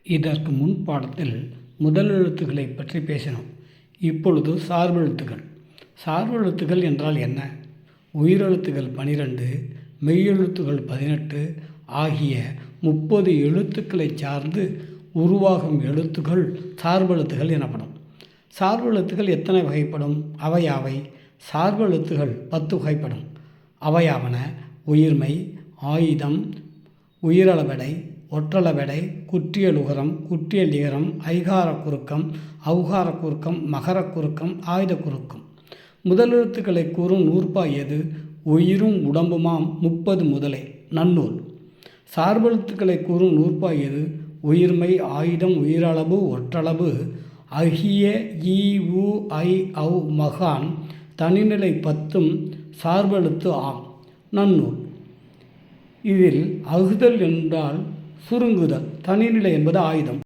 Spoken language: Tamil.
இதற்கு முன் பாடத்தில் முதல் எழுத்துக்களை பற்றி பேசினோம். இப்பொழுது சார்பெழுத்துக்கள். சார்பெழுத்துக்கள் என்றால் என்ன? உயிரெழுத்துக்கள் 12, மெய்யெழுத்துக்கள் 18 ஆகிய 30 எழுத்துக்களை சார்ந்து உருவாகும் எழுத்துக்கள் சார்பெழுத்துக்கள் எனப்படும். சார்பெழுத்துக்கள் எத்தனை வகைப்படும்? அவையாவை. சார்பெழுத்துக்கள் 10 வகைப்படும். அவையாவன: உயிர்மெய், ஆயுதம், உயிரளபெடை, ஒற்றளபெடை, குற்றியலுகரம், குற்றியலிகரம், ஐகாரக் குறுக்கம், ஔகாரக் குறுக்கம், மகரக் குறுக்கம், ஆயுதக் குறுக்கம். முதலெழுத்துக்களை கூறும் நூற்பா எது? உயிரும் உடம்புமாம் 30 முதலே. நன்னூல். சார்பெழுத்துக்களை கூறும் நூற்பா எது? உயிர்மெய், ஆயுதம், உயிரளபு, ஒற்றளபு, அகிய, ஈ, உ, ஐ, ஔ, மகான், தனிநிலை 10ம் சார்பெழுத்து ஆம். நன்னூல். இதில் அகுதல் என்றால் சுருங்குதல், தனிநிலை என்பது ஆயுதம்.